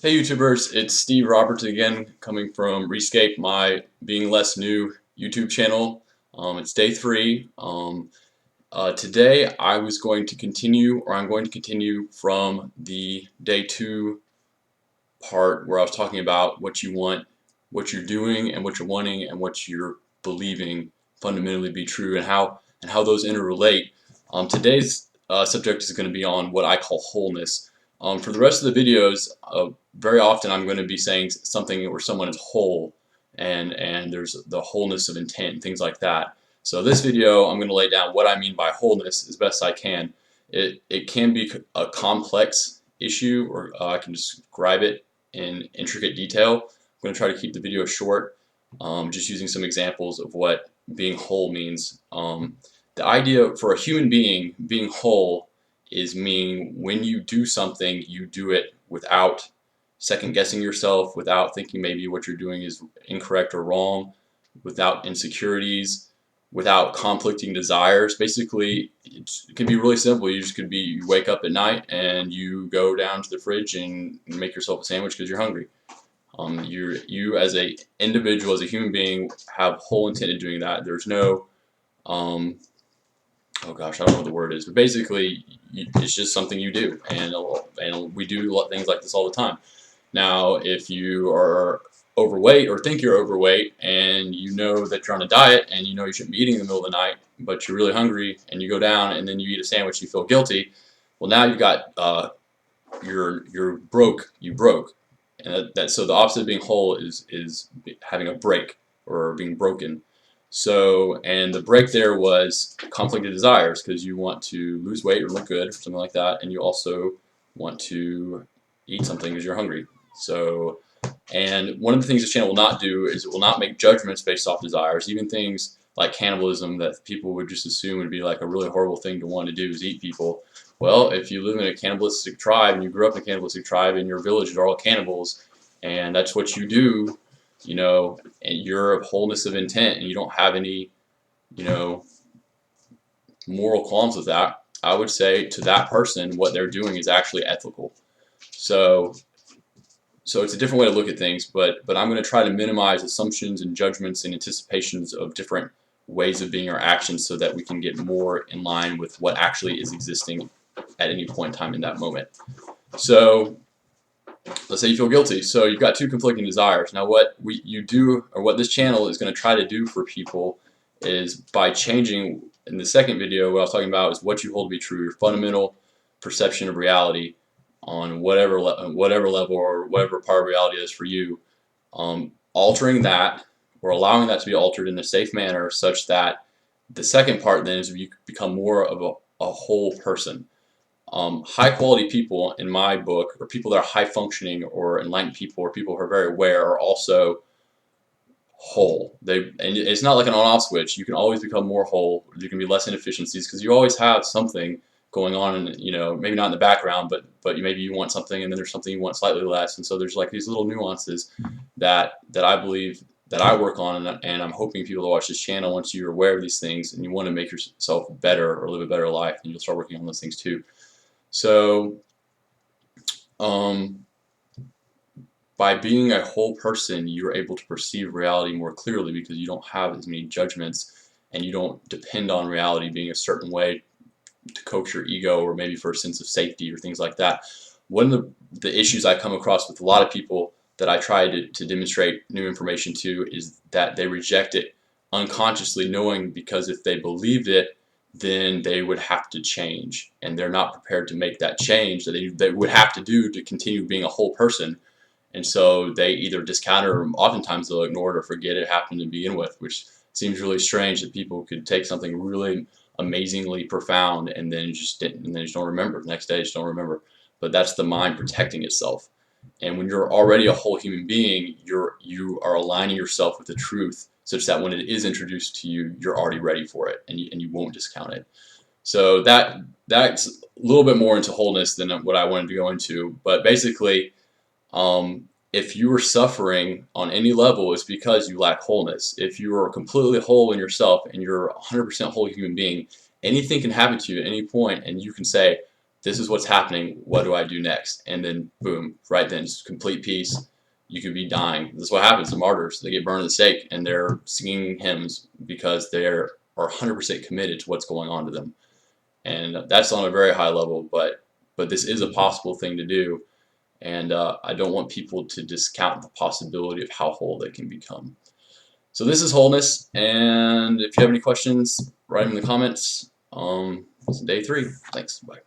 Hey YouTubers, it's Steve Roberts again, coming from Rescape, my Being Less New YouTube channel. It's day 3. Today I'm going to continue from the day 2 part where I was talking about what you want, what you're doing, and what you're wanting, and what you're believing fundamentally be true, and how those interrelate. Today's subject is going to be on what I call wholeness. For the rest of the videos, very often I'm going to be saying something where someone is whole, and there's the wholeness of intent and things like that. So this video, I'm going to lay down what I mean by wholeness as best I can. It can be a complex issue, or I can describe it in intricate detail. I'm going to try to keep the video short, just using some examples of what being whole means. The idea for a human being whole is meaning when you do something, you do it without second guessing yourself, without thinking maybe what you're doing is incorrect or wrong, without insecurities, without conflicting desires. Basically, it can be really simple. You wake up at night and you go down to the fridge and make yourself a sandwich because you're hungry. You as a individual, as a human being, have whole intent in doing that. There's no oh gosh, I don't know what the word is, but basically, it's just something you do, and we do things like this all the time. Now, if you are overweight or think you're overweight, and you know that you're on a diet, and you know you shouldn't be eating in the middle of the night, but you're really hungry, and you go down, and then you eat a sandwich, you feel guilty. Well, now you got you're broke. You broke, and so the opposite of being whole is having a break or being broken. So, and the break there was conflicted desires, because you want to lose weight or look good or something like that, and you also want to eat something because you're hungry. So, and one of the things this channel will not do is it will not make judgments based off desires. Even things like cannibalism that people would just assume would be like a really horrible thing to want to do is eat people. Well, if you live in a cannibalistic tribe and you grew up in a cannibalistic tribe and your villages are all cannibals and that's what you do, you know, and you're a wholeness of intent and you don't have any, you know, moral qualms with that, I would say to that person what they're doing is actually ethical. So it's a different way to look at things, but I'm going to try to minimize assumptions and judgments and anticipations of different ways of being or actions so that we can get more in line with what actually is existing at any point in time in that moment. So let's say you feel guilty. So you've got two conflicting desires. Now what you do, or what this channel is going to try to do for people, is by changing, in the second video what I was talking about is what you hold to be true, your fundamental perception of reality on whatever level or whatever part of reality is for you, altering that or allowing that to be altered in a safe manner such that the second part then is you become more of a whole person. High quality people in my book, or people that are high functioning or enlightened people, or people who are very aware, are also whole. And it's not like an on-off switch. You can always become more whole. There can be less inefficiencies because you always have something going on, and you know, maybe not in the background, but maybe you want something, and then there's something you want slightly less, and so there's like these little nuances that I believe that I work on, and I'm hoping people that watch this channel, once you're aware of these things and you want to make yourself better or live a better life, and you'll start working on those things too. So, by being a whole person, you're able to perceive reality more clearly because you don't have as many judgments, and you don't depend on reality being a certain way to coax your ego, or maybe for a sense of safety or things like that. One of the issues I come across with a lot of people that I try to demonstrate new information to is that they reject it unconsciously, knowing because if they believed it, then they would have to change, and they're not prepared to make that change that they would have to do to continue being a whole person. And so they either discount it, or oftentimes they'll ignore it or forget it happened to begin with, which seems really strange that people could take something really amazingly profound and then just don't remember. The next day, just don't remember. But that's the mind protecting itself. And when you're already a whole human being, you are aligning yourself with the truth, such that when it is introduced to you, you're already ready for it, and you won't discount it. So that's a little bit more into wholeness than what I wanted to go into. But basically, if you are suffering on any level, it's because you lack wholeness. If you are completely whole in yourself and you're a 100% whole human being, anything can happen to you at any point, and you can say, this is what's happening, what do I do next? And then boom, right then, just complete peace. You could be dying. This is what happens to martyrs. They get burned at the stake, and they're singing hymns because they are 100% committed to what's going on to them. And that's on a very high level, but this is a possible thing to do, and I don't want people to discount the possibility of how whole they can become. So this is wholeness, and if you have any questions, write them in the comments. This is day 3. Thanks. Bye.